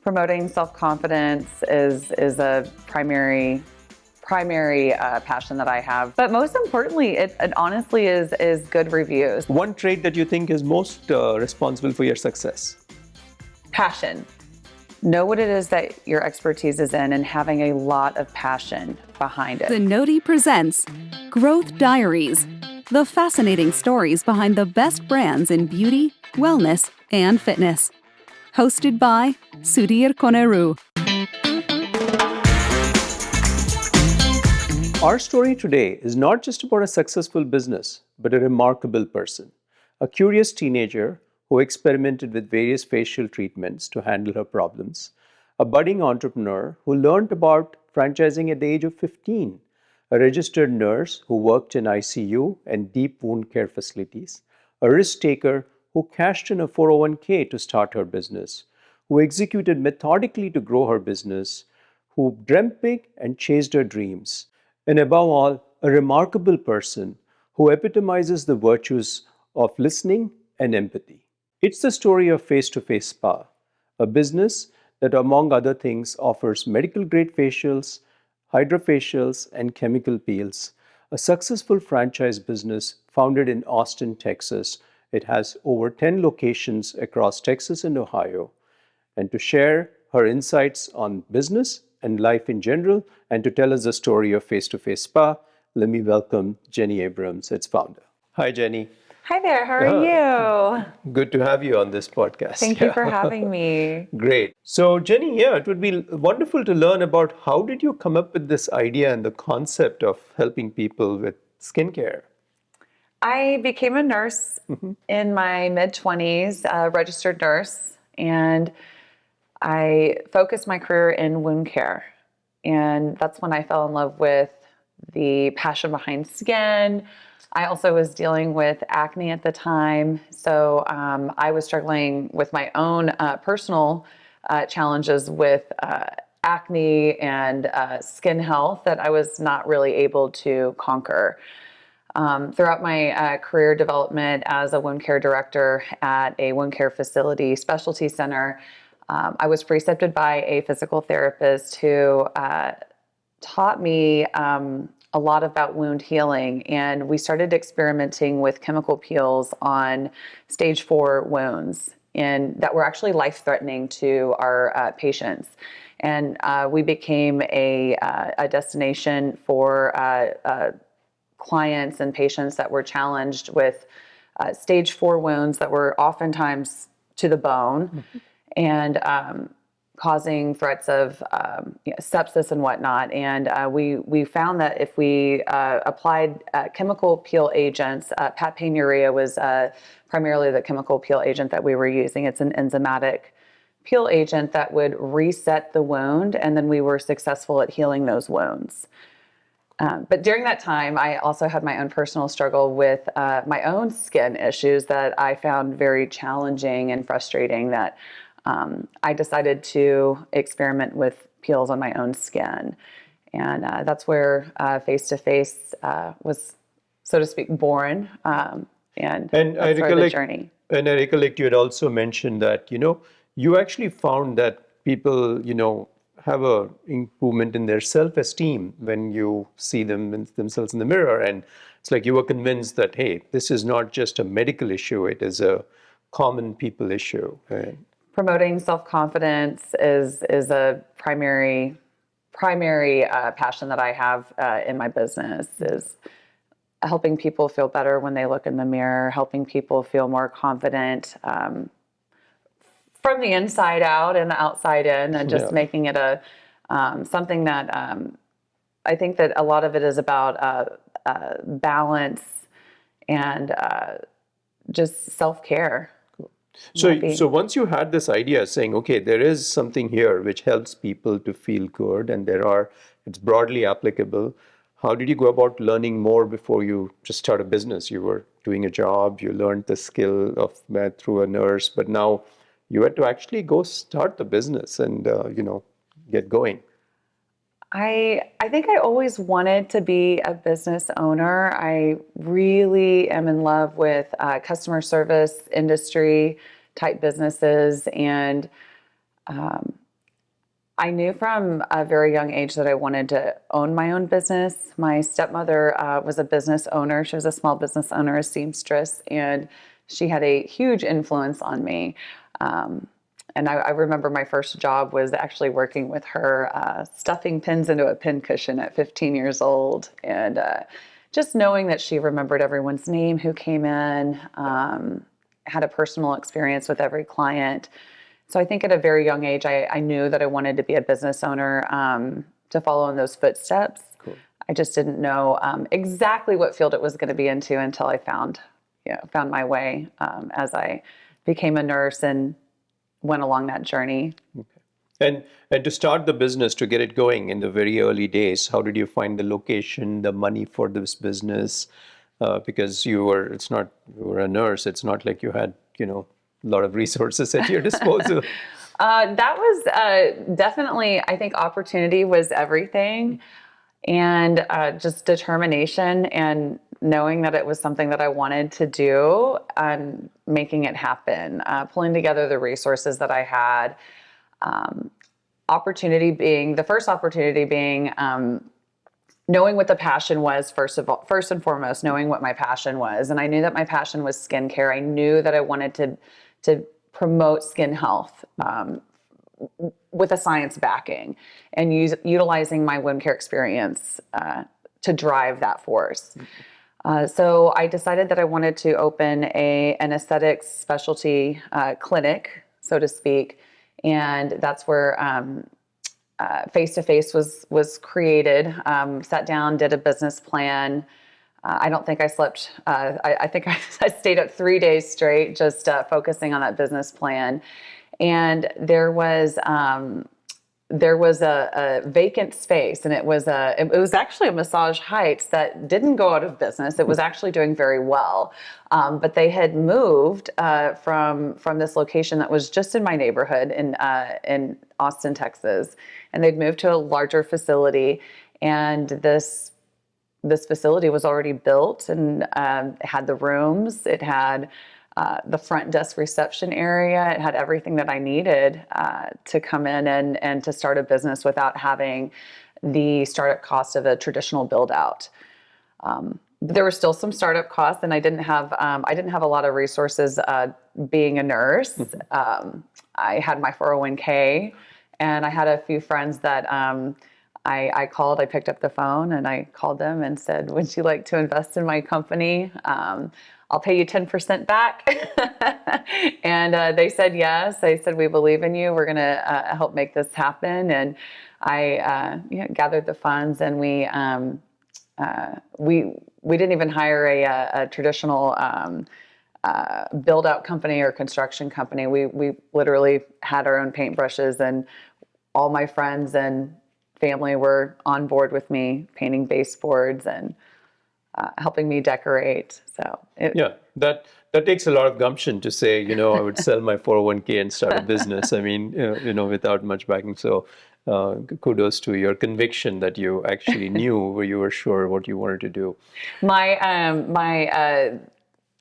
Promoting self-confidence is a primary passion that I have. But most importantly, it honestly is good reviews. One trait that you think is most responsible for your success? Passion. Know what it is that your expertise is in and having a lot of passion behind it. Zenoti presents Growth Diaries, the fascinating stories behind the best brands in beauty, wellness, and fitness. Hosted by Sudhir Koneru. Our story today is not just about a successful business, but a remarkable person. A curious teenager who experimented with various facial treatments to handle her problems. A budding entrepreneur who learned about franchising at the age of 15. A registered nurse who worked in ICU and deep wound care facilities. A risk taker who cashed in a 401k to start her business, who executed methodically to grow her business, who dreamt big and chased her dreams, and above all, a remarkable person who epitomizes the virtues of listening and empathy. It's the story of Face-to-Face Spa, a business that, among other things, offers medical-grade facials, hydrofacials, and chemical peels, a successful franchise business founded in Austin, Texas. It has over 10 locations across Texas and Ohio. And to share her insights on business and life in general, and to tell us the story of Face-to-Face Spa, let me welcome Jenny Abrams, its founder. Hi, Jenny. Hi there, how are you? Good to have you on this podcast. Thank you for having me. Great. So, Jenny, it would be wonderful to learn about how did you come up with this idea and the concept of helping people with skincare? I became a nurse in my mid-20s, a registered nurse, and I focused my career in wound care. And that's when I fell in love with the passion behind skin. I also was dealing with acne at the time. So I was struggling with my own personal challenges with acne and skin health that I was not really able to conquer. Throughout my career development as a wound care director at a wound care facility specialty center, I was precepted by a physical therapist who taught me a lot about wound healing, and we started experimenting with chemical peels on stage 4 wounds and that were actually life-threatening to our patients. And we became a destination for clients and patients that were challenged with stage 4 wounds that were oftentimes to the bone and causing threats of sepsis and whatnot. And we found that if we applied chemical peel agents, papain was primarily the chemical peel agent that we were using. It's an enzymatic peel agent that would reset the wound, and then we were successful at healing those wounds. But during that time, I also had my own personal struggle with my own skin issues that I found very challenging and frustrating, that I decided to experiment with peels on my own skin. And that's where Face-to-Face was, so to speak, born. And that's where the journey. And I recollect you had also mentioned that, you actually found that people, have a improvement in their self-esteem when you see themselves in the mirror. And it's like you were convinced that, hey, this is not just a medical issue, it is a common people issue. Right? Promoting self-confidence is a primary passion that I have in my business, is helping people feel better when they look in the mirror, helping people feel more confident from the inside out and the outside in, and just making it a something that I think that a lot of it is about balance and just self-care. So once you had this idea saying, okay, there is something here which helps people to feel good, and it's broadly applicable, how did you go about learning more before you just start a business? You were doing a job, you learned the skill of math through a nurse, but now you had to actually go start the business and, get going. I think I always wanted to be a business owner. I really am in love with customer service industry type businesses, and I knew from a very young age that I wanted to own my own business. My stepmother was a business owner. She was a small business owner, a seamstress, and she had a huge influence on me. And I remember my first job was actually working with her, stuffing pins into a pin cushion at 15 years old. And just knowing that she remembered everyone's name who came in, had a personal experience with every client. So I think at a very young age, I knew that I wanted to be a business owner, to follow in those footsteps. Cool. I just didn't know exactly what field it was going to be into until I found my way as I became a nurse and went along that journey. Okay. And to start the business, to get it going in the very early days, how did you find the location, the money for this business? Because you were a nurse. It's not like you had, a lot of resources at your disposal. That was definitely, I think opportunity was everything, and just determination and knowing that it was something that I wanted to do and making it happen, pulling together the resources that I had. The first opportunity being knowing what the passion was, first and foremost, knowing what my passion was. And I knew that my passion was skincare. I knew that I wanted to promote skin health with a science backing and utilizing my wound care experience to drive that force. So I decided that I wanted to open an aesthetics specialty clinic, so to speak. And that's where Face-to-Face was created. Sat down, did a business plan. I don't think I slept. I think I stayed up 3 days straight, just focusing on that business plan. And there was a vacant space, and it was actually a Massage Heights that didn't go out of business. It was actually doing very well, but they had moved from this location that was just in my neighborhood in Austin, Texas, and they'd moved to a larger facility, and this facility was already built and it had the rooms, it had the front desk reception area. It had everything that I needed to come in and to start a business without having the startup cost of a traditional build out. There were still some startup costs, and I didn't have a lot of resources being a nurse. I had my 401k, and I had a few friends that I called. I picked up the phone and I called them and said, "Would you like to invest in my company? I'll pay you 10% back." And they said yes. They said, "We believe in you. We're going to help make this happen." And I gathered the funds, and we didn't even hire a traditional build out company or construction company. We literally had our own paintbrushes, and all my friends and family were on board with me painting baseboards and helping me decorate. So that takes a lot of gumption to say, I would sell my 401k and start a business. I mean, without much backing. So kudos to your conviction that you actually knew where you were sure what you wanted to do.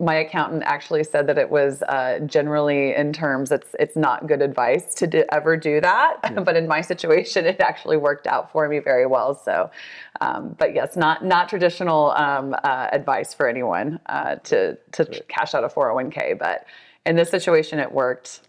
My accountant actually said that it was generally, in terms, it's not good advice to ever do that. Yeah. But in my situation, it actually worked out for me very well. So, but yes, not traditional advice for anyone to cash out a 401k. But in this situation, it worked.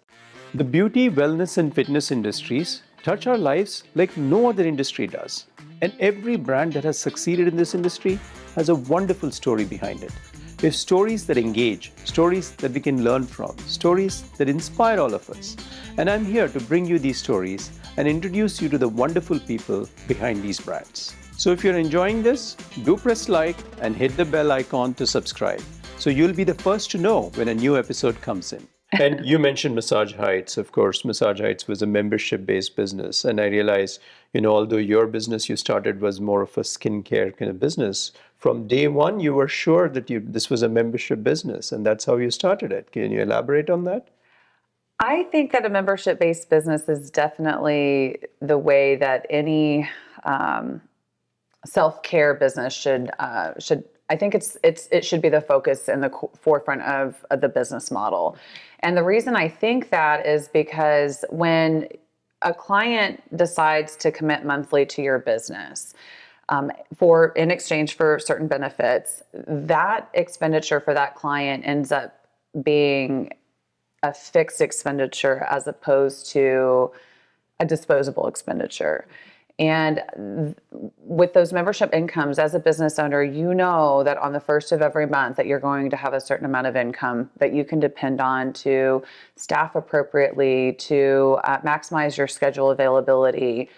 The beauty, wellness, and fitness industries touch our lives like no other industry does. And every brand that has succeeded in this industry has a wonderful story behind it. We have stories that engage, stories that we can learn from, stories that inspire all of us. And I'm here to bring you these stories and introduce you to the wonderful people behind these brands. So if you're enjoying this, do press like and hit the bell icon to subscribe, so you'll be the first to know when a new episode comes in. And you mentioned Massage Heights. Of course, Massage Heights was a membership-based business. And I realized, although your business you started was more of a skincare kind of business, from day one, you were sure that this was a membership business, and that's how you started it. Can you elaborate on that? I think that a membership-based business is definitely the way that any self-care business should. I think it should be the focus and the forefront of the business model. And the reason I think that is because when a client decides to commit monthly to your business in exchange for certain benefits, that expenditure for that client ends up being a fixed expenditure as opposed to a disposable expenditure. And with those membership incomes, as a business owner, you know that on the first of every month that you're going to have a certain amount of income that you can depend on to staff appropriately, to maximize your schedule availability.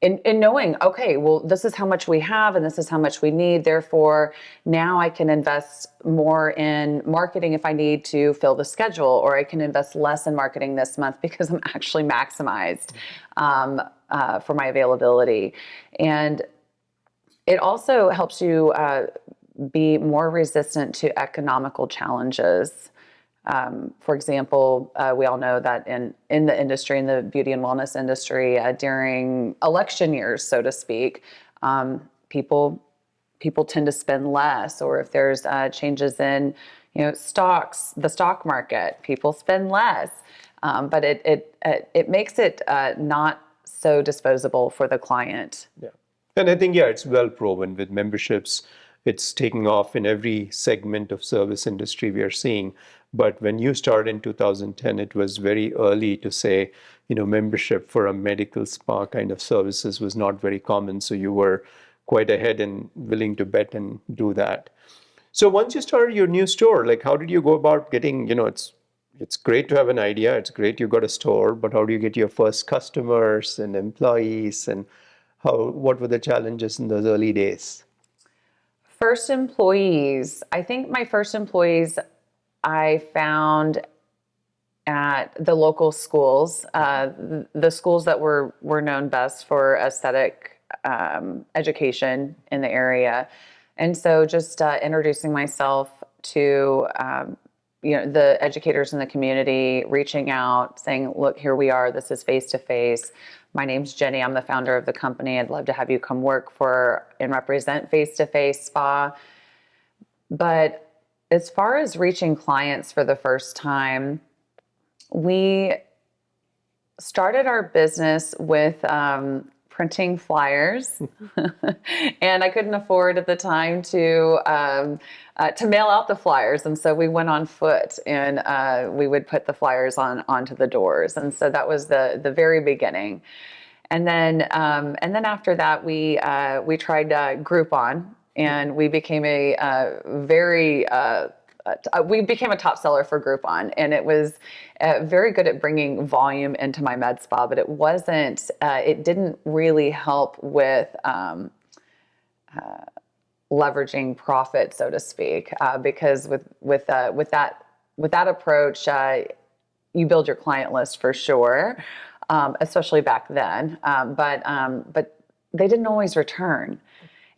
In knowing, okay, well, this is how much we have and this is how much we need. Therefore, now I can invest more in marketing if I need to fill the schedule, or I can invest less in marketing this month because I'm actually maximized for my availability. And it also helps you be more resistant to economical challenges. For example, we all know that in the industry, in the beauty and wellness industry, during election years, so to speak, people tend to spend less. Or if there's changes in, stocks, the stock market, people spend less. But it makes it not so disposable for the client. Yeah. And I think, it's well proven with memberships. It's taking off in every segment of service industry we are seeing. But when you started in 2010, it was very early to say, membership for a medical spa kind of services was not very common. So you were quite ahead and willing to bet and do that. So once you started your new store, how did you go about getting, it's great to have an idea. It's great you got a store, but how do you get your first customers and employees, and what were the challenges in those early days? First employees. I think my first employees I found at the local schools, the schools that were known best for aesthetic education in the area. And so just introducing myself to the educators in the community, reaching out, saying, look, here we are. This is face-to-face. My name's Jenny. I'm the founder of the company. I'd love to have you come work for and represent Face-to-Face Spa. But as far as reaching clients for the first time, we started our business with printing flyers, and I couldn't afford at the time to mail out the flyers, and so we went on foot, and we would put the flyers onto the doors, and so that was the very beginning. And then after that, we tried Groupon. And we became a top seller for Groupon, and it was very good at bringing volume into my med spa, but it didn't really help with leveraging profit, so to speak, because with that approach, you build your client list for sure, especially back then, but they didn't always return.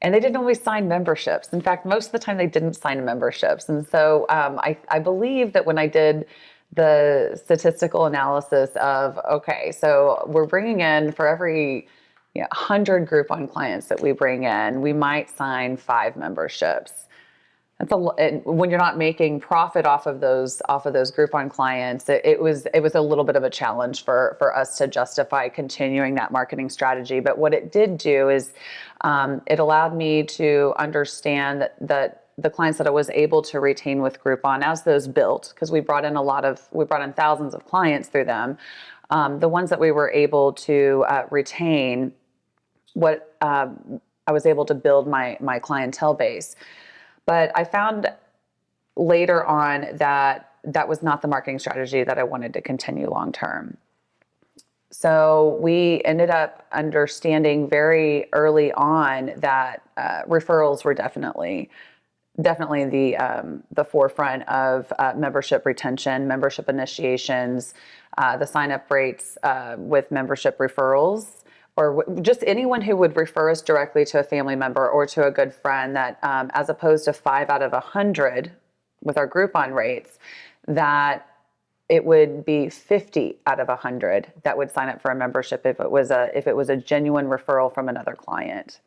And they didn't always sign memberships. In fact, most of the time they didn't sign memberships. And so I believe that when I did the statistical analysis of, okay, so we're bringing in for every 100 Groupon clients that we bring in, we might sign 5 memberships. That's when you're not making profit off of those Groupon clients, it was a little bit of a challenge for us to justify continuing that marketing strategy. But what it did do is it allowed me to understand that the clients that I was able to retain with Groupon, as those built, because we brought in thousands of clients through them, the ones that we were able to retain, I was able to build my clientele base. But I found later on that was not the marketing strategy that I wanted to continue long term. So we ended up understanding very early on that referrals were definitely the forefront of membership retention, membership initiations, the sign-up rates with membership referrals, or just anyone who would refer us directly to a family member or to a good friend, that as opposed to 5 out of 100 with our Groupon rates, that it would be 50 out of 100 that would sign up for a membership if it was a genuine referral from another client.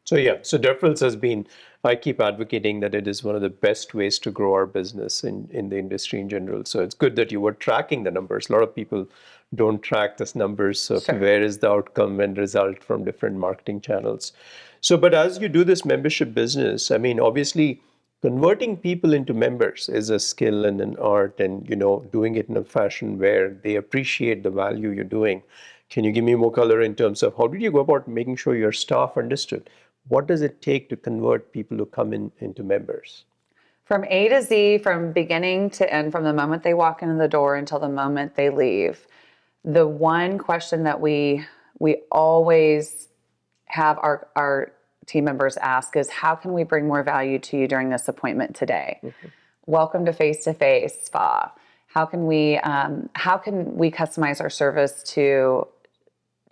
So referrals has been, I keep advocating that it is one of the best ways to grow our business in the industry in general. So it's good that you were tracking the numbers. A lot of people don't track this numbers of Sure. where is the outcome and result from different marketing channels. So, but as you do this membership business, I mean, obviously, converting people into members is a skill and an art, and doing it in a fashion where they appreciate the value you're doing. Can you give me more color in terms of how did you go about making sure your staff understood? What does it take to convert people who come into members? From A to Z, from beginning to end, from the moment they walk in the door until the moment they leave, the one question that we always have our team members ask is, how can we bring more value to you during this appointment today? Welcome to face spa. How can we customize our service to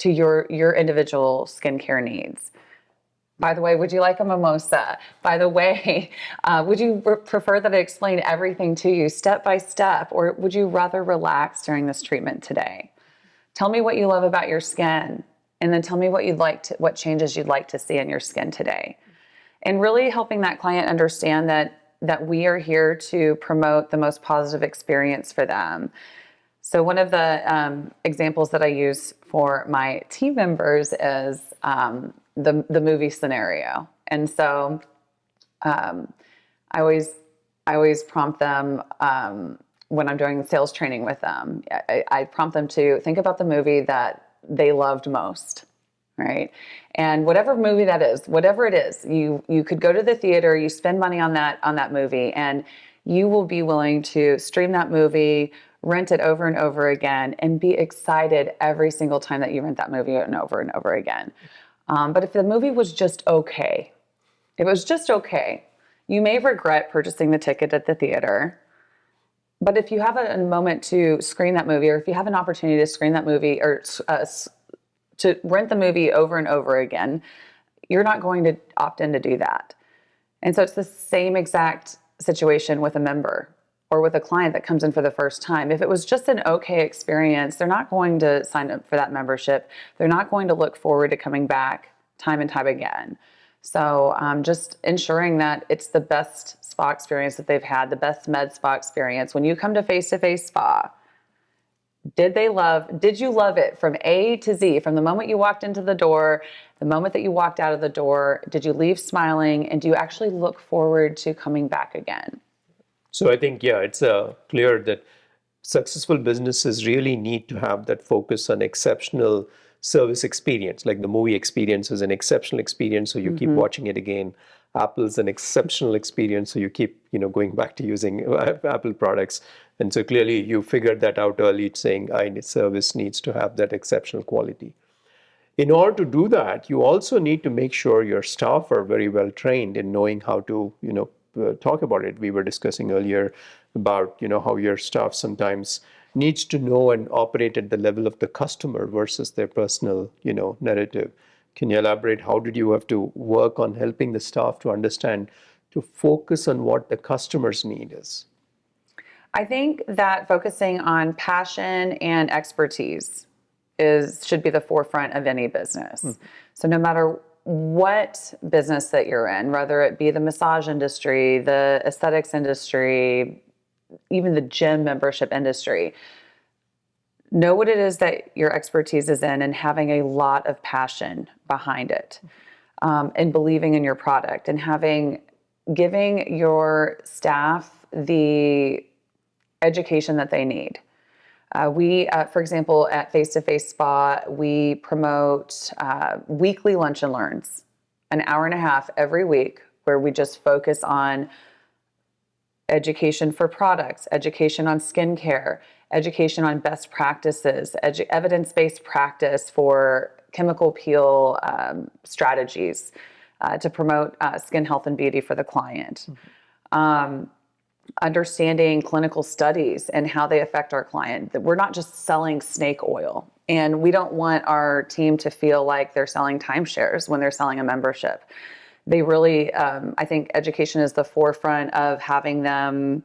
your individual skincare needs? By the way, would you like a mimosa? By the way, would you prefer that I explain everything to you step by step, or would you rather relax during this treatment today? Tell me what you love about your skin, and then tell me what changes you'd like to see in your skin today. And really helping that client understand that we are here to promote the most positive experience for them. So one of the examples that I use for my team members is the movie scenario. And so I always prompt them when I'm doing sales training with them. I prompt them to think about the movie that they loved most, right? And whatever movie that is, whatever it is, you could go to the theater, you spend money on that movie, and you will be willing to stream that movie, rent it over and over again, and be excited every single time that you rent that movie and over again. But if the movie was just okay, you may regret purchasing the ticket at the theater. But if you have a moment to screen that movie, or if you have an opportunity to screen that movie, or to rent the movie over and over again, you're not going to opt in to do that. And so it's the same exact situation with a member or with a client that comes in for the first time. If it was just an okay experience, they're not going to sign up for that membership. They're not going to look forward to coming back time and time again. So just ensuring that it's the best spa experience that they've had, the best med spa experience. When you come to face spa, did you love it from A to Z, from the moment you walked into the door, the moment that you walked out of the door? Did you leave smiling, and do you actually look forward to coming back again? So I think, it's clear that successful businesses really need to have that focus on exceptional service experience. Like the movie experience is an exceptional experience, so you keep watching it again. Apple's an exceptional experience, so you keep going back to using Apple products. And so clearly you figured that out early, saying service needs to have that exceptional quality. In order to do that, you also need to make sure your staff are very well trained in knowing how to talk about it. We were discussing earlier about how your staff sometimes needs to know and operate at the level of the customer versus their personal narrative. Can you elaborate? How did you have to work on helping the staff to understand, to focus on what the customer's need is? I think that focusing on passion and expertise should be the forefront of any business. So no matter what business that you're in, whether it be the massage industry, the aesthetics industry, even the gym membership industry, know what it is that your expertise is in, and having a lot of passion behind it, and believing in your product, and giving your staff the education that they need. We, for example, at Face to Face Spa, we promote weekly lunch and learns, an hour and a half every week, where we just focus on education for products, education on skincare, education on best practices, evidence-based practice for chemical peel strategies to promote skin health and beauty for the client. Understanding clinical studies and how they affect our client. That we're not just selling snake oil, and we don't want our team to feel like they're selling timeshares when they're selling a membership. They really, I think education is the forefront of having them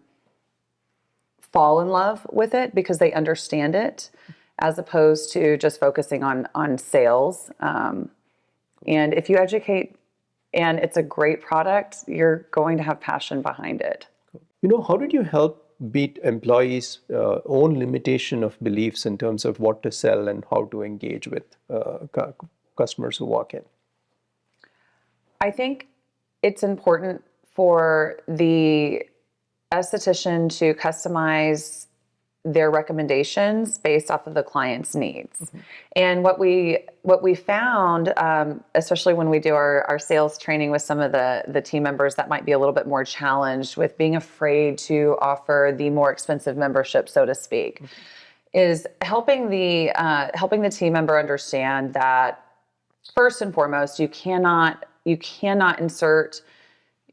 fall in love with it because they understand it, as opposed to just focusing on sales. And if you educate and it's a great product, you're going to have passion behind it. How did you help beat employees' own limitation of beliefs in terms of what to sell and how to engage with customers who walk in? I think it's important for the esthetician to customize their recommendations based off of the client's needs. And what we found, especially when we do our sales training with some of the team members that might be a little bit more challenged with being afraid to offer the more expensive membership, so to speak, is helping the team member understand that first and foremost, you cannot insert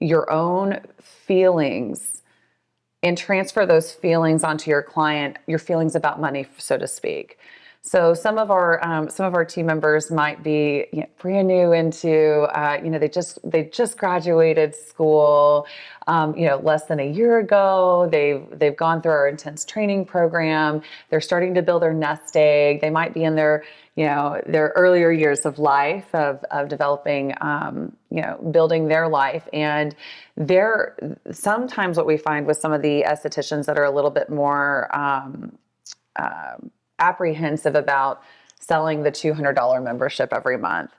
your own feelings and transfer those feelings onto your client, your feelings about money, so to speak. So some of our team members might be brand new into they just graduated school less than a year ago. They've gone through our intense training program. They're starting to build their nest egg. They might be in their earlier years of life of developing building their life. And sometimes what we find with some of the estheticians that are a little bit more apprehensive about selling the $200 membership every month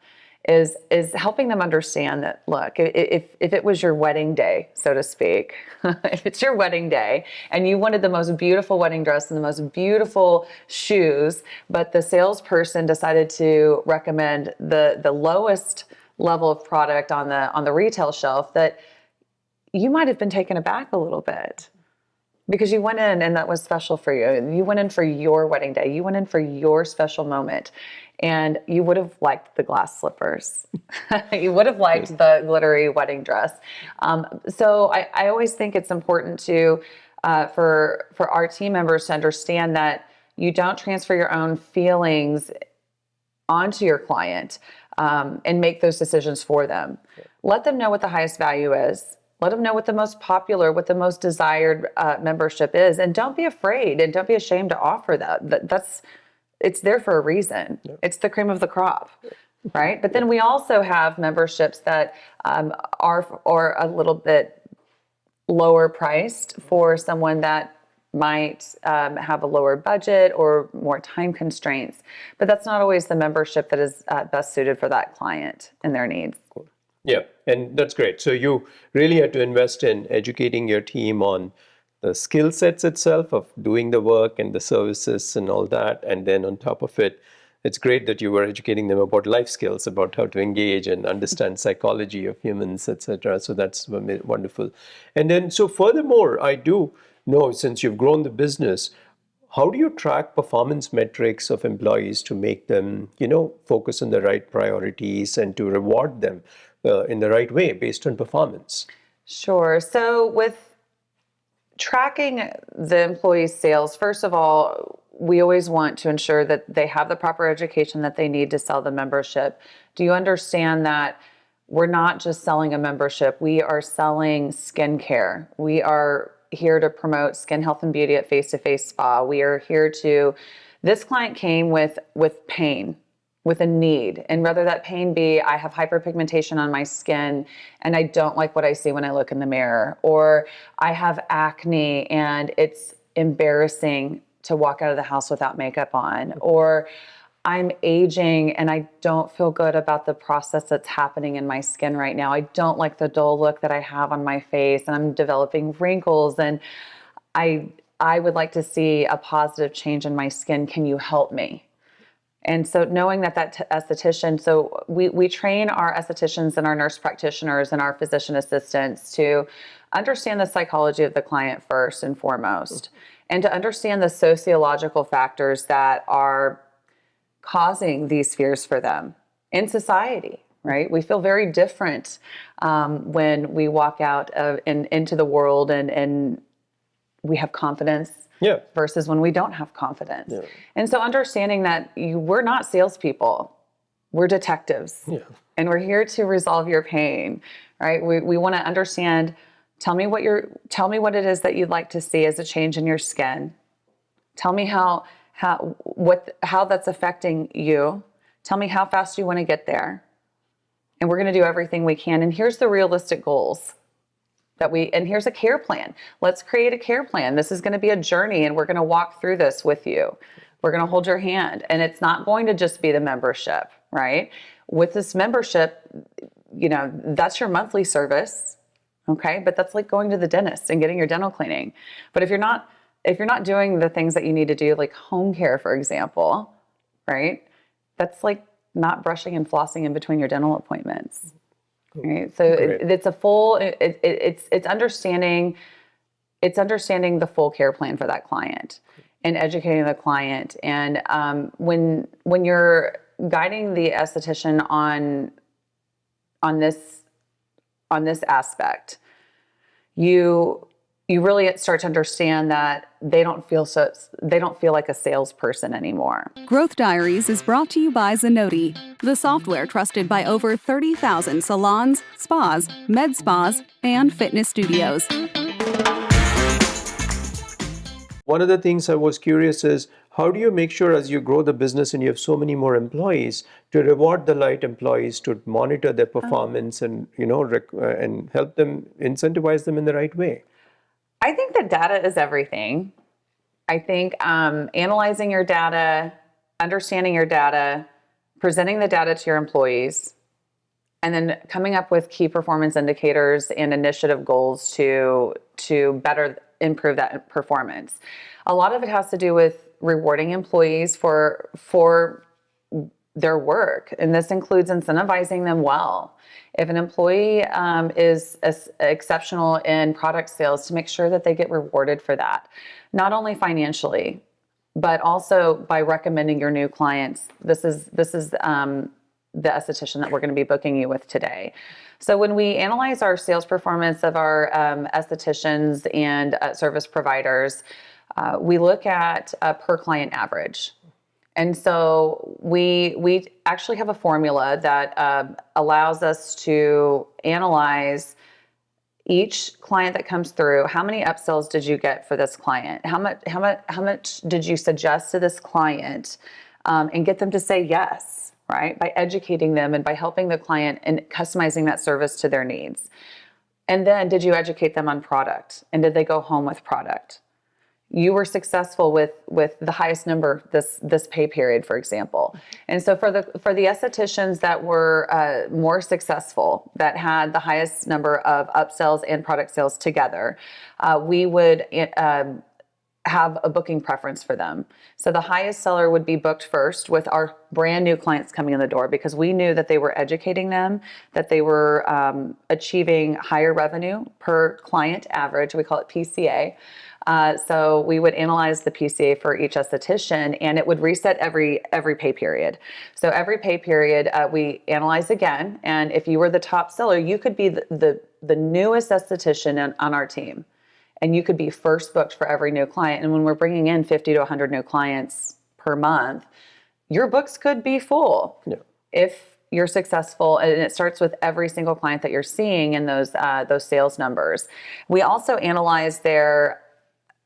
is helping them understand that, look, if it was your wedding day, so to speak, if it's your wedding day and you wanted the most beautiful wedding dress and the most beautiful shoes, but the salesperson decided to recommend the lowest level of product on the retail shelf, that you might have been taken aback a little bit. Because you went in and that was special for you. You went in for your wedding day. You went in for your special moment. And you would have liked the glass slippers. You would have liked the glittery wedding dress. So I always think it's important for our team members to understand that you don't transfer your own feelings onto your client and make those decisions for them. Let them know what the highest value is. Let them know what the most popular, what the most desired membership is. And don't be afraid and don't be ashamed to offer that. It's there for a reason. Yeah. It's the cream of the crop, right? But then we also have memberships that are a little bit lower priced for someone that might have a lower budget or more time constraints. But that's not always the membership that is best suited for that client and their needs. Cool. Yeah, and that's great. So you really had to invest in educating your team on the skill sets itself of doing the work and the services and all that. And then on top of it, it's great that you were educating them about life skills, about how to engage and understand psychology of humans, etc. So that's wonderful. And then, so furthermore, I do know, since you've grown the business, how do you track performance metrics of employees to make them, focus on the right priorities and to reward them in the right way based on performance? Sure. So with tracking the employees' sales, first of all, we always want to ensure that they have the proper education that they need to sell the membership. Do you understand that we're not just selling a membership? We are selling skincare. We are here to promote skin health and beauty at Face-to-Face Spa. We are here this client came with pain, with a need. And whether that pain be, I have hyperpigmentation on my skin and I don't like what I see when I look in the mirror, or I have acne and it's embarrassing to walk out of the house without makeup on, or I'm aging and I don't feel good about the process that's happening in my skin right now. I don't like the dull look that I have on my face and I'm developing wrinkles and I would like to see a positive change in my skin. Can you help me? And so knowing that esthetician, so we train our estheticians and our nurse practitioners and our physician assistants to understand the psychology of the client first and foremost, and to understand the sociological factors that are causing these fears for them in society, right? We feel very different when we walk out into the world and we have confidence. Yeah. Versus when we don't have confidence. Yeah. And so understanding that we're not salespeople, we're detectives. Yeah. And we're here to resolve your pain, right? We want to understand, tell me what it is that you'd like to see as a change in your skin. Tell me how that's affecting you. Tell me how fast you want to get there. And we're going to do everything we can. And here's the realistic goals and here's a care plan. Let's create a care plan. This is going to be a journey, and we're going to walk through this with you. We're going to hold your hand, and it's not going to just be the membership, right? With this membership, that's your monthly service, okay? But that's like going to the dentist and getting your dental cleaning. But if you're not doing the things that you need to do, like home care, for example, right? That's like not brushing and flossing in between your dental appointments. Right? So it's a full, it's understanding the full care plan for that client and educating the client. And when you're guiding the esthetician on this aspect, you really start to understand that they don't feel like a salesperson anymore. Growth Diaries is brought to you by Zenoti, the software trusted by over 30,000 salons, spas, med spas, and fitness studios. One of the things I was curious is, how do you make sure as you grow the business and you have so many more employees to reward the right employees, to monitor their performance and and help them, incentivize them in the right way? I think that data is everything. I think analyzing your data, understanding your data, presenting the data to your employees, and then coming up with key performance indicators and initiative goals to better improve that performance. A lot of it has to do with rewarding employees for their work, and this includes incentivizing them well. If an employee is exceptional in product sales, to make sure that they get rewarded for that, not only financially, but also by recommending your new clients. This is the esthetician that we're going to be booking you with today. So when we analyze our sales performance of our estheticians and service providers, we look at a per client average. And so we actually have a formula that allows us to analyze each client that comes through. How many upsells did you get for this client? How much did you suggest to this client, and get them to say yes, right? By educating them and by helping the client and customizing that service to their needs. And then, did you educate them on product? And did they go home with product? You were successful with the highest number this pay period, for example. And so for the estheticians that were more successful, that had the highest number of upsells and product sales together, we would have a booking preference for them. So the highest seller would be booked first with our brand new clients coming in the door, because we knew that they were educating them, that they were achieving higher revenue per client average. We call it PCA. So we would analyze the PCA for each esthetician, and it would reset every pay period. So every pay period, we analyze again. And if you were the top seller, you could be the newest esthetician on our team, and you could be first booked for every new client. And when we're bringing in 50 to 100 new clients per month, your books could be full. Yeah. If you're successful, and it starts with every single client that you're seeing in those sales numbers. We also analyze their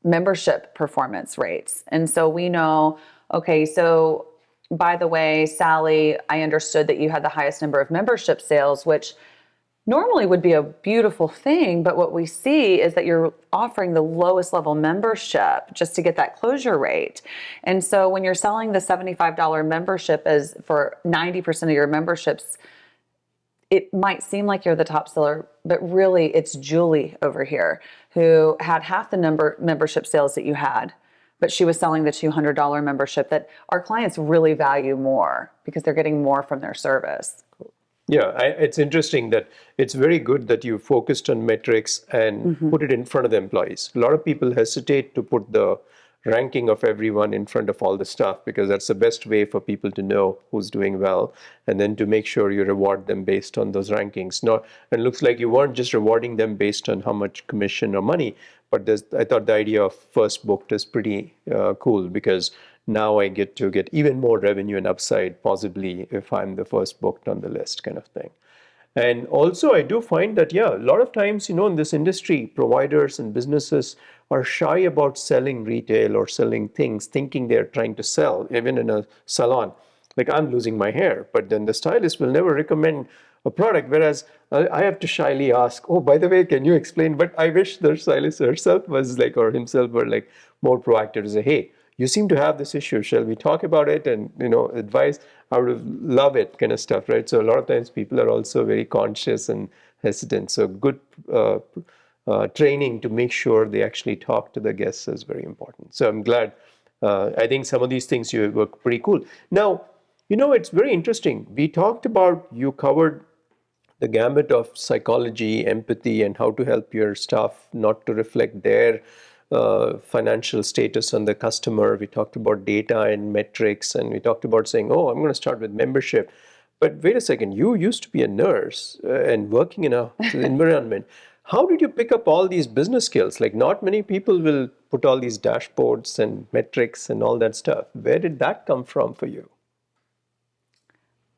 membership performance rates. And so we know, okay, so by the way, Sally, I understood that you had the highest number of membership sales, which normally would be a beautiful thing, but what we see is that you're offering the lowest level membership just to get that closure rate. And so when you're selling the $75 membership as for 90% of your memberships, it might seem like you're the top seller, but really it's Julie over here who had half the membership sales that you had, but she was selling the $200 membership that our clients really value more because they're getting more from their service. Yeah, it's interesting that it's very good that you focused on metrics and put it in front of the employees. A lot of people hesitate to put the ranking of everyone in front of all the stuff, because that's the best way for people to know who's doing well, and then to make sure you reward them based on those rankings. And it looks like you weren't just rewarding them based on how much commission or money, but I thought the idea of first booked is pretty cool, because now I get to get even more revenue and upside, possibly if I'm the first booked on the list, kind of thing. And also, I do find that, a lot of times, in this industry, providers and businesses are shy about selling retail or selling things, thinking they're trying to sell, even in a salon. Like, I'm losing my hair, but then the stylist will never recommend, a product. Whereas I have to shyly ask, oh, by the way, can you explain? But I wish the stylist herself was like, or himself were like more proactive to say, hey, you seem to have this issue. Shall we talk about it and, advise? I would love it kind of stuff, right? So a lot of times people are also very conscious and hesitant. So good training to make sure they actually talk to the guests is very important. So I'm glad. I think some of these things you were pretty cool. Now, it's very interesting. We talked about, you covered the gamut of psychology, empathy, and how to help your staff not to reflect their financial status on the customer. We talked about data and metrics, and we talked about saying, oh, I'm going to start with membership. But wait a second, you used to be a nurse and working in an environment. How did you pick up all these business skills? Like, not many people will put all these dashboards and metrics and all that stuff. Where did that come from for you?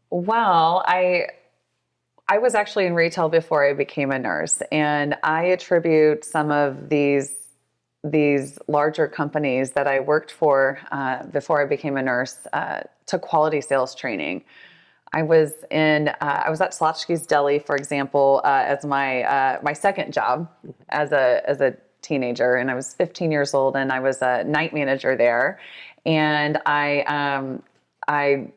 Well, I was actually in retail before I became a nurse, and I attribute some of these larger companies that I worked for before I became a nurse to quality sales training. I was at Slotsky's Deli, for example, as my second job as a teenager, and I was 15 years old, and I was a night manager there, and I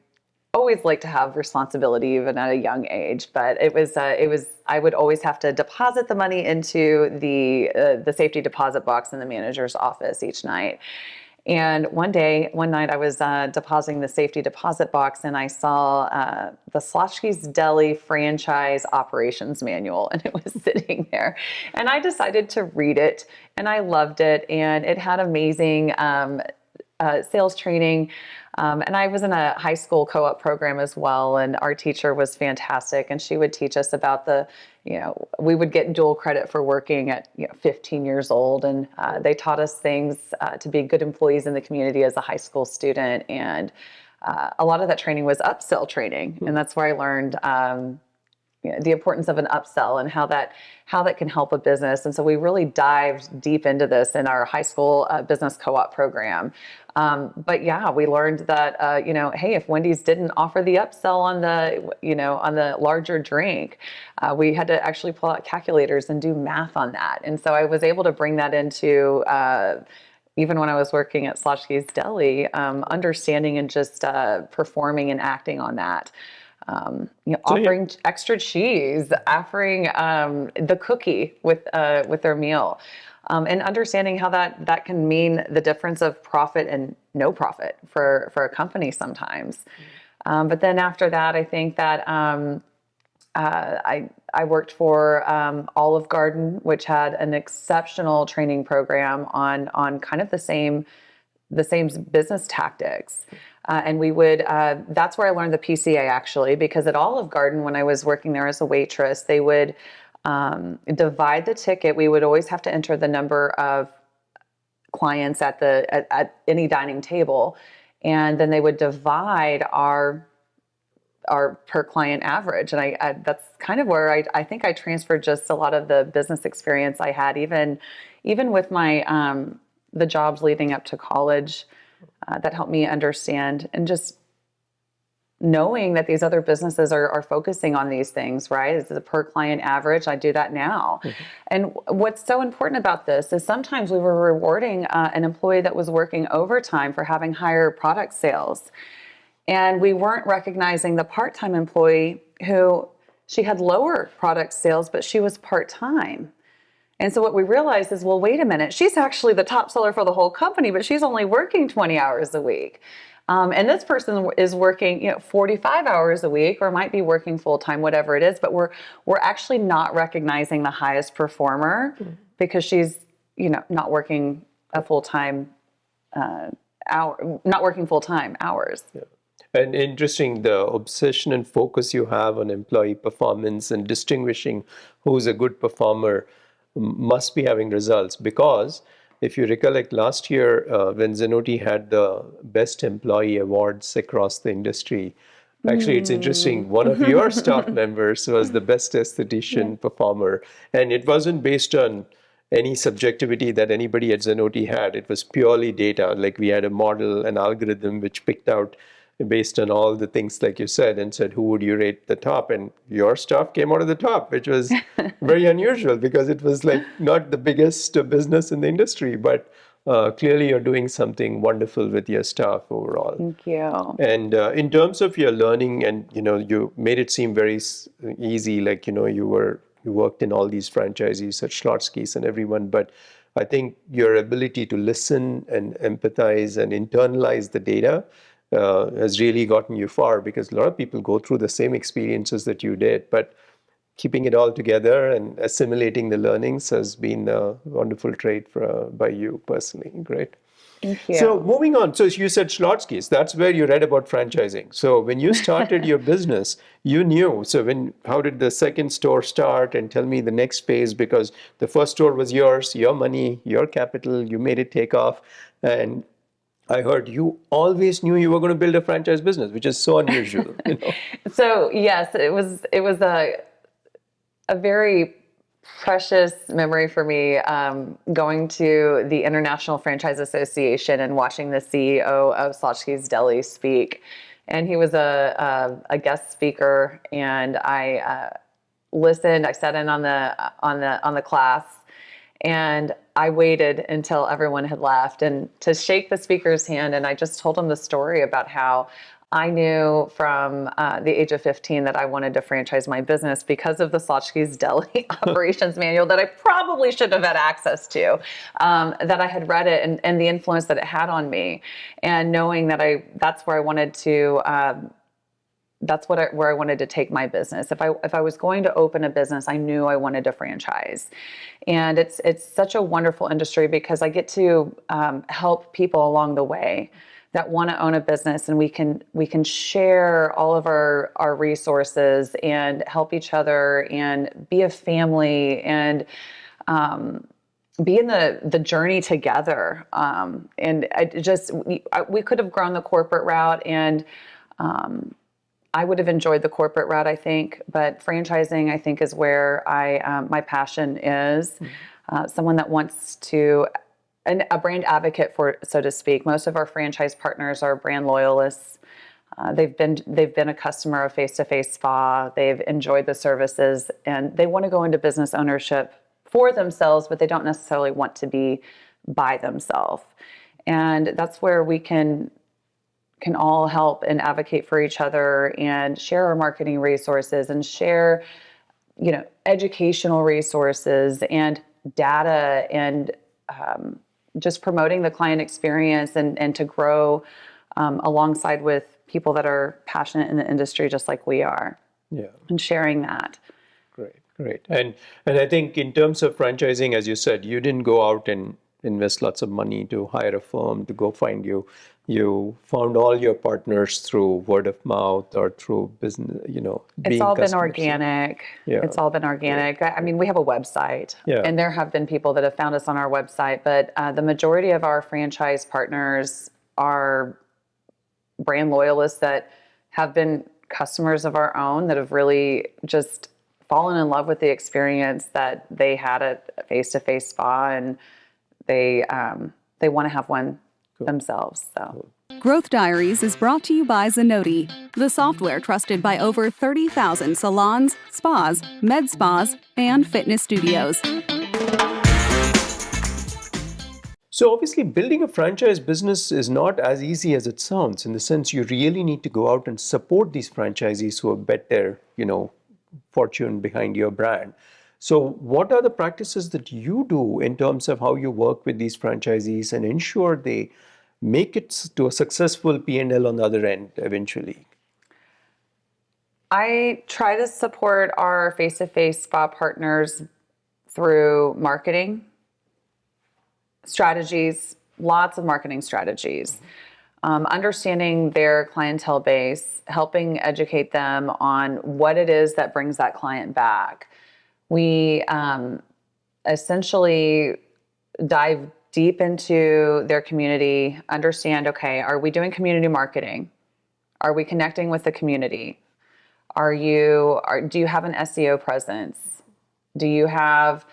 always liked to have responsibility even at a young age, but it was I would always have to deposit the money into the safety deposit box in the manager's office each night. And one night I was depositing the safety deposit box, and I saw the Slotsky's Deli franchise operations manual, and it was sitting there. And I decided to read it, and I loved it, and it had amazing sales training. And I was in a high school co-op program as well, and our teacher was fantastic, and she would teach us about we would get dual credit for working at 15 years old, and they taught us things to be good employees in the community as a high school student, and a lot of that training was upsell training, and that's where I learned the importance of an upsell and how that can help a business. And so we really dived deep into this in our high school business co-op program. But yeah, we learned that hey, if Wendy's didn't offer the upsell on the larger drink, we had to actually pull out calculators and do math on that. And so I was able to bring that into even when I was working at Slotsky's Deli, understanding and just performing and acting on that. Offering extra cheese, offering the cookie with their meal, and understanding how that can mean the difference of profit and no profit for a company sometimes. But then after that, I think that I worked for Olive Garden, which had an exceptional training program on kind of the same business tactics. And we would, that's where I learned the PCA actually, because at Olive Garden, when I was working there as a waitress, they would divide the ticket. We would always have to enter the number of clients at any dining table. And then they would divide our per client average. And I that's kind of where I think I transferred just a lot of the business experience I had, even with my, the jobs leading up to college. That helped me understand, and just knowing that these other businesses are focusing on these things, right? It's a per client average. I do that now. Mm-hmm. And what's so important about this is sometimes we were rewarding an employee that was working overtime for having higher product sales. And we weren't recognizing the part-time employee who she had lower product sales, but she was part-time. And so what we realized is, well, wait a minute, she's actually the top seller for the whole company, but she's only working 20 hours a week. And this person is working, 45 hours a week, or might be working full-time, whatever it is, but we're actually not recognizing the highest performer because she's, not working a full-time not working full-time hours. Yeah. And interesting, the obsession and focus you have on employee performance and distinguishing who's a good performer must be having results, because if you recollect last year when Zenoti had the best employee awards across the industry, actually it's interesting, one of your staff members was the best esthetician performer, and it wasn't based on any subjectivity that anybody at Zenoti had. It was purely data. Like, we had a model, an algorithm which picked out based on all the things like you said, and said, who would you rate the top? And your stuff came out of the top, which was very unusual because it was like not the biggest business in the industry, but clearly you're doing something wonderful with your stuff overall. Thank you. And in terms of your learning, and you made it seem very easy, like you worked in all these franchisees, such Schlotsky's and everyone, but I think your ability to listen and empathize and internalize the data has really gotten you far, because a lot of people go through the same experiences that you did, but keeping it all together and assimilating the learnings has been a wonderful trait by you personally. Great. Thank you. So moving on, so you said Schlotsky's, that's where you read about franchising. So when you started your business, you knew. So how did the second store start? And tell me the next phase, because the first store was yours, your money, your capital, you made it take off. And I heard you always knew you were going to build a franchise business, which is so unusual. So yes, it was a very precious memory for me, going to the International Franchise Association and watching the CEO of Schlotsky's Deli speak. And he was a guest speaker, and I listened. I sat in on the class, and I waited until everyone had left and to shake the speaker's hand. And I just told him the story about how I knew from the age of 15 that I wanted to franchise my business because of the Schlotsky's Deli operations manual that I probably should have had access to, that I had read it and the influence that it had on me, and knowing that that's where I wanted to, where I wanted to take my business. If I was going to open a business, I knew I wanted to franchise. And it's such a wonderful industry because I get to help people along the way that want to own a business, and we can share all of our resources and help each other and be a family and be in the journey together. And we could have grown the corporate route, and I would have enjoyed the corporate route, I think, but franchising, I think, is where my passion is. Someone that wants to, a brand advocate, for so to speak. Most of our franchise partners are brand loyalists. They've been a customer of Face to Face Spa. They've enjoyed the services, and they want to go into business ownership for themselves, but they don't necessarily want to be by themselves. And that's where we can all help and advocate for each other and share our marketing resources and share, educational resources and data and just promoting the client experience and to grow alongside with people that are passionate in the industry just like we are. Yeah. And sharing that. Great. And I think in terms of franchising, as you said, you didn't go out and invest lots of money to hire a firm to go find you. You found all your partners through word of mouth or through business, It's all been organic. Yeah. It's all been organic. I mean, we have a website, and there have been people that have found us on our website, but the majority of our franchise partners are brand loyalists that have been customers of our own that have really just fallen in love with the experience that they had at Face to Face Spa, and they want to have one themselves. So. Growth Diaries is brought to you by Zenoti, the software trusted by over 30,000 salons, spas, med spas, and fitness studios. So obviously building a franchise business is not as easy as it sounds, in the sense you really need to go out and support these franchisees who have bet their, fortune behind your brand. So what are the practices that you do in terms of how you work with these franchisees and ensure they make it to a successful P&L on the other end eventually? I try to support our face-to-face spa partners through marketing strategies, lots of marketing strategies, understanding their clientele base, helping educate them on what it is that brings that client back. We essentially dive deep into their community, understand, okay, are we doing community marketing? Are we connecting with the community? Do you have an SEO presence? Do you have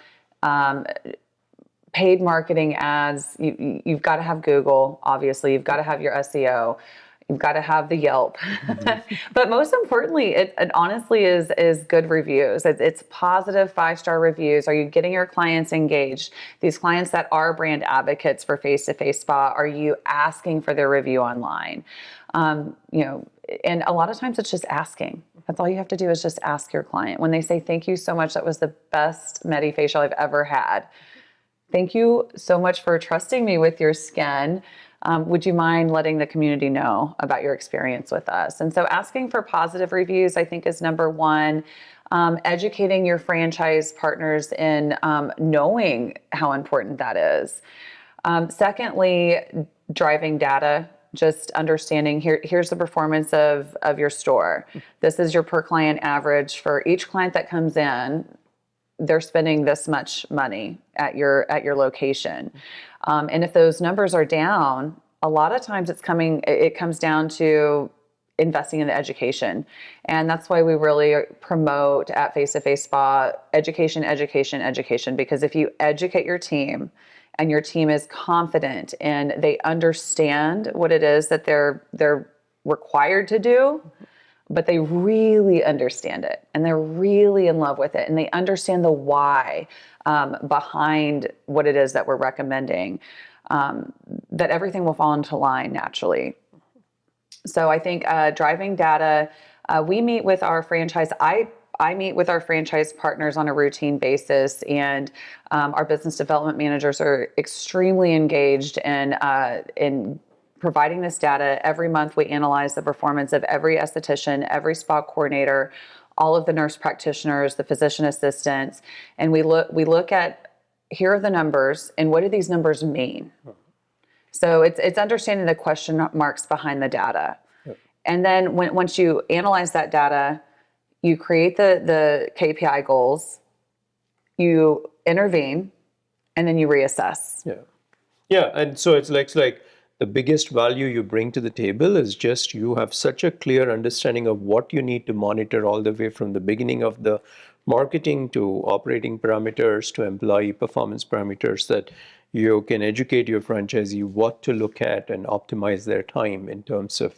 paid marketing ads? You've got to have Google, obviously. You've got to have your SEO. You've got to have the Yelp. But most importantly, it honestly is good reviews. It's positive 5-star reviews. Are you getting your clients engaged? These clients that are brand advocates for face-to-face spa, are you asking for their review online? And a lot of times it's just asking. That's all you have to do is just ask your client. When they say, thank you so much, that was the best Medifacial I've ever had. Thank you so much for trusting me with your skin. Would you mind letting the community know about your experience with us? And so asking for positive reviews, I think, is number one. Educating your franchise partners in knowing how important that is. Secondly, driving data, just understanding here's the performance of your store. This is your per client average. For each client that comes in, they're spending this much money at your location. And if those numbers are down, a lot of times it comes down to investing in the education. And that's why we really promote at Face to Face Spa education, education, education. Because if you educate your team and your team is confident and they understand what it is that they're required to do, but they really understand it and they're really in love with it and they understand the why behind what it is that we're recommending, that everything will fall into line naturally. So I think driving data, we meet with our franchise. I meet with our franchise partners on a routine basis, and our business development managers are extremely engaged in providing this data. Every month we analyze the performance of every esthetician, every spa coordinator, all of the nurse practitioners, the physician assistants, and we look at, here are the numbers and what do these numbers mean? So it's understanding the question marks behind the data. And then once you analyze that data, you create the KPI goals, you intervene, and then you reassess. Yeah, and so it's like the biggest value you bring to the table is just you have such a clear understanding of what you need to monitor all the way from the beginning of the marketing to operating parameters to employee performance parameters, that you can educate your franchisee what to look at and optimize their time in terms of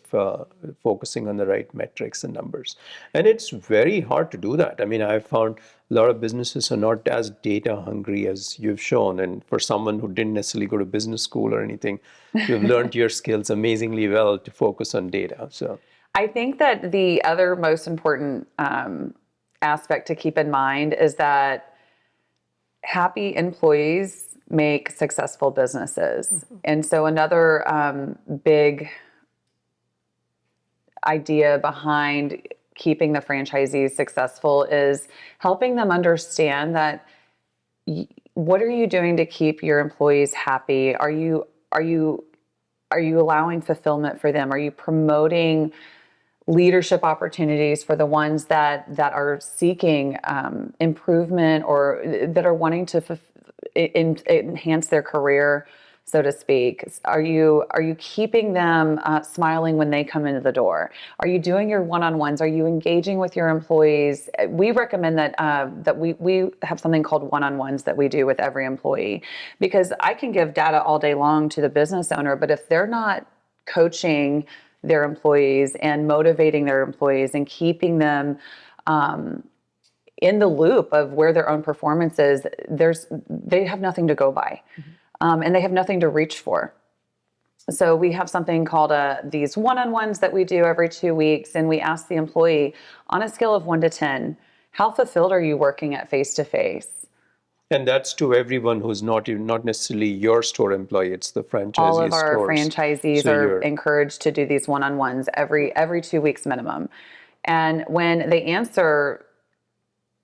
focusing on the right metrics and numbers. And it's very hard to do that. I mean, I've found a lot of businesses are not as data hungry as you've shown. And for someone who didn't necessarily go to business school or anything, you've learned your skills amazingly well to focus on data. So I think that the other most important aspect to keep in mind is that happy employees make successful businesses. And so another big idea behind keeping the franchisees successful is helping them understand that what are you doing to keep your employees happy? Are you allowing fulfillment for them? Are you promoting leadership opportunities for the ones that are seeking improvement or that are wanting to enhance their career, so to speak? Are you keeping them smiling when they come into the door? Are you doing your one-on-ones? Are you engaging with your employees? We recommend that we have something called one-on-ones that we do with every employee, because I can give data all day long to the business owner, but if they're not coaching their employees and motivating their employees and keeping them in the loop of where their own performance is, they have nothing to go by. And they have nothing to reach for. So we have something called these one-on-ones that we do every 2 weeks, and we ask the employee, on a scale of 1 to 10, how fulfilled are you working at face-to-face? and that's to everyone who's not necessarily your store employee, it's the franchisee stores. All of our franchisees are encouraged to do these one-on-ones every 2 weeks minimum. And when they answer,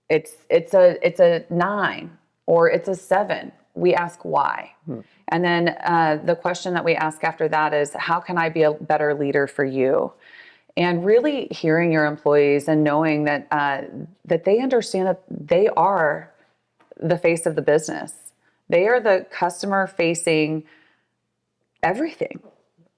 it's a 9 or it's a 7. We ask why. And then the question that we ask after that is, how can I be a better leader for you? And really hearing your employees and knowing that that they understand that they are the face of the business. They are the customer-facing everything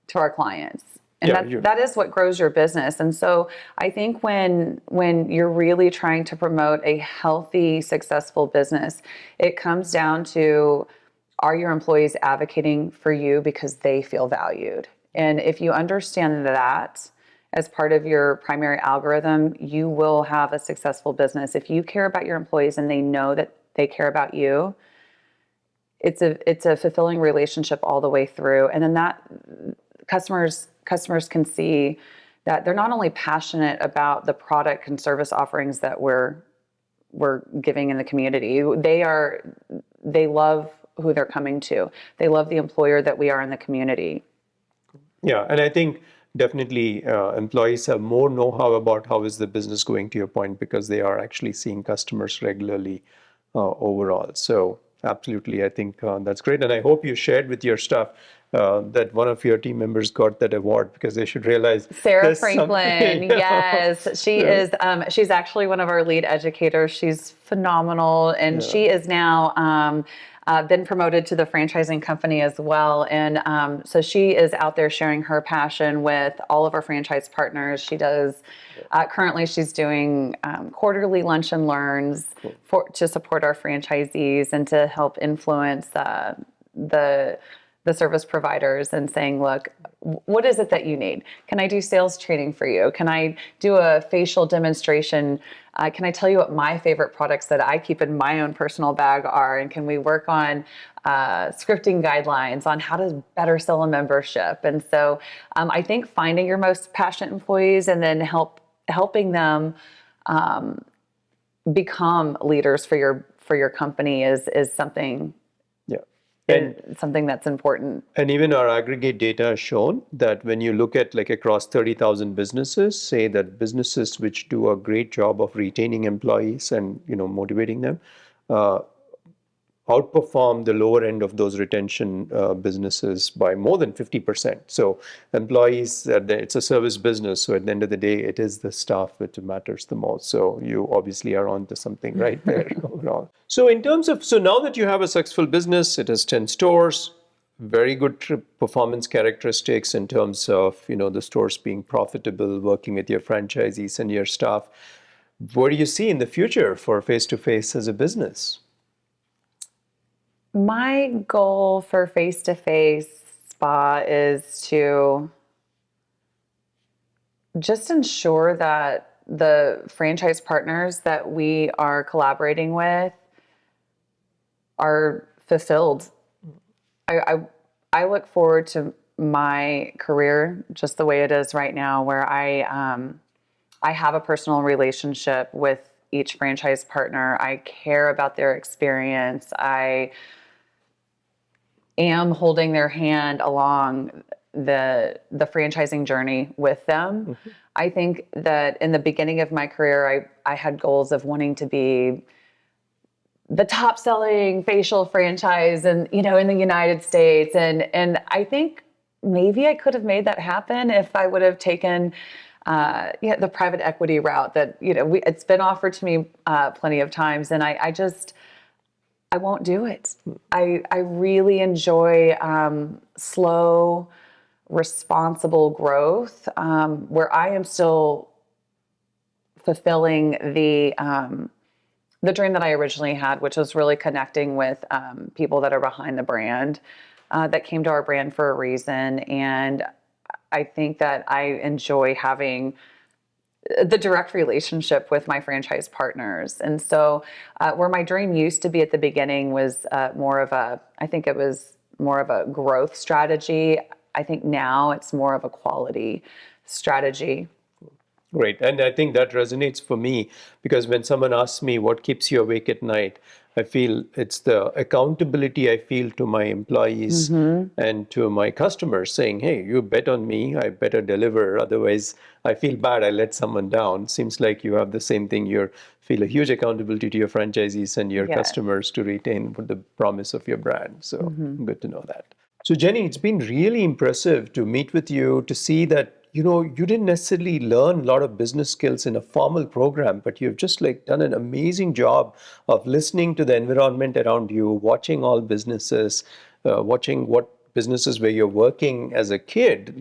to our clients. And that is what grows your business. And so I think when you're really trying to promote a healthy, successful business, it comes down to, are your employees advocating for you because they feel valued? And if you understand that as part of your primary algorithm, you will have a successful business. If you care about your employees and they know that they care about you, it's a fulfilling relationship all the way through. And then that customers can see that they're not only passionate about the product and service offerings that we're giving in the community. They love who they're coming to. They love the employer that we are in the community. Yeah, and I think definitely employees have more know-how about how is the business going, to your point, because they are actually seeing customers regularly overall. So absolutely, I think that's great. And I hope you shared with your staff that one of your team members got that award, because they should realize Sarah Franklin, yes, she is. She's actually one of our lead educators. She's phenomenal, and she is now been promoted to the franchising company as well. And so she is out there sharing her passion with all of our franchise partners. She does. Currently, she's doing quarterly lunch and learns to support our franchisees and to help influence the service providers and saying, look, what is it that you need? Can I do sales training for you? Can I do a facial demonstration? Can I tell you what my favorite products that I keep in my own personal bag are? And can we work on scripting guidelines on how to better sell a membership? And so I think finding your most passionate employees and then helping them become leaders for your company is something. And something that's important. And even our aggregate data has shown that when you look at like across 30,000 businesses, say that businesses which do a great job of retaining employees and motivating them, outperform the lower end of those retention businesses by more than 50%. So employees, it's a service business. So at the end of the day, it is the staff which matters the most. So you obviously are on to something right there overall. So so now that you have a successful business, it has 10 stores, very good performance characteristics in terms of, the stores being profitable, working with your franchisees and your staff. What do you see in the future for face-to-face as a business? My goal for face-to-face spa is to just ensure that the franchise partners that we are collaborating with are fulfilled. I look forward to my career just the way it is right now, where I have a personal relationship with each franchise partner. I care about their experience. I am holding their hand along the franchising journey with them. Mm-hmm. I think that in the beginning of my career, I had goals of wanting to be the top selling facial franchise in the United States. And I think maybe I could have made that happen if I would have taken the private equity route that, it's been offered to me plenty of times. And I won't do it. I really enjoy slow, responsible growth where I am still fulfilling the dream that I originally had, which was really connecting with people that are behind the brand, that came to our brand for a reason. And I think that I enjoy having the direct relationship with my franchise partners. And so where my dream used to be at the beginning was more of a growth strategy. I think now it's more of a quality strategy. Great. And I think that resonates for me, because when someone asks me what keeps you awake at night, I feel it's the accountability I feel to my employees and to my customers, saying, hey, you bet on me, I better deliver. Otherwise, I feel bad, I let someone down. Seems like you have the same thing. You feel a huge accountability to your franchisees and your customers to retain the promise of your brand. So good to know that. So Jenny, it's been really impressive to meet with you, to see that you didn't necessarily learn a lot of business skills in a formal program, but you've just done an amazing job of listening to the environment around you, watching all businesses, watching what businesses where you're working as a kid,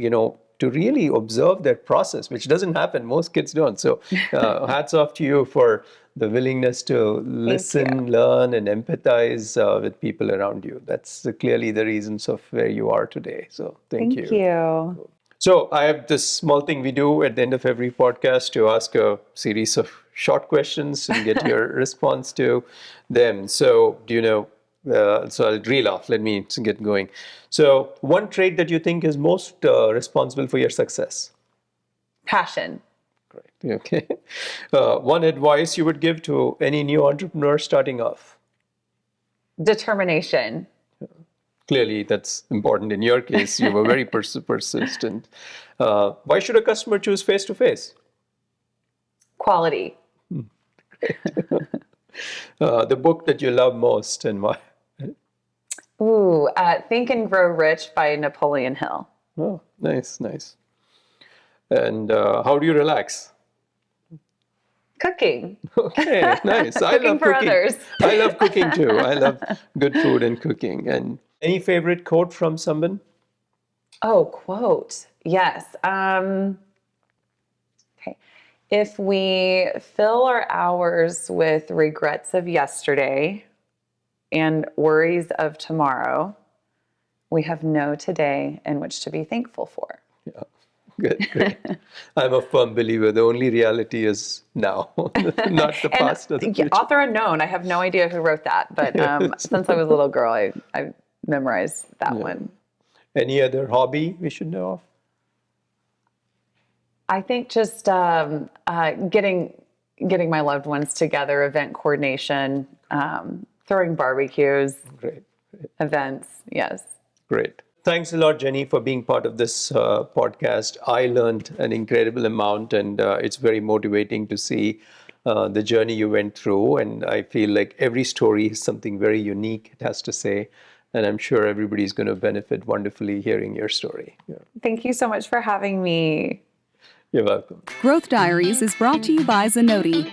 to really observe their process, which doesn't happen. Most kids don't. So hats off to you for the willingness to listen, learn, and empathize with people around you. That's clearly the reasons of where you are today. So thank you. Thank you. So I have this small thing we do at the end of every podcast to ask a series of short questions and get your response to them. So do you know, so I'll reel off. Let me get going. So one trait that you think is most responsible for your success? Passion. Great. Okay. One advice you would give to any new entrepreneur starting off? Determination. Clearly, that's important. In your case, you were very persistent. Why should a customer choose face-to-face? Quality. The book that you love most and why? Ooh, Think and Grow Rich by Napoleon Hill. Oh, nice, nice. And how do you relax? Cooking. Okay, nice. I Cooking love for cooking. others. I love cooking too. I love good food and cooking. And any favorite quote from someone? Oh, quote. Yes. Okay. If we fill our hours with regrets of yesterday and worries of tomorrow, we have no today in which to be thankful for. Yeah, good, great. I'm a firm believer. The only reality is now, not the past or the future. Author unknown. I have no idea who wrote that, but since I was a little girl, I memorized that one. Any other hobby we should know of? I think just getting my loved ones together, event coordination, throwing barbecues, Great. events. Yes. Great. Thanks a lot, Jenny, for being part of this podcast. I learned an incredible amount, and it's very motivating to see the journey you went through. And I feel like every story is something very unique, it has to say. And I'm sure everybody's going to benefit wonderfully hearing your story. Yeah. Thank you so much for having me. You're welcome. Growth Diaries is brought to you by Zenoti.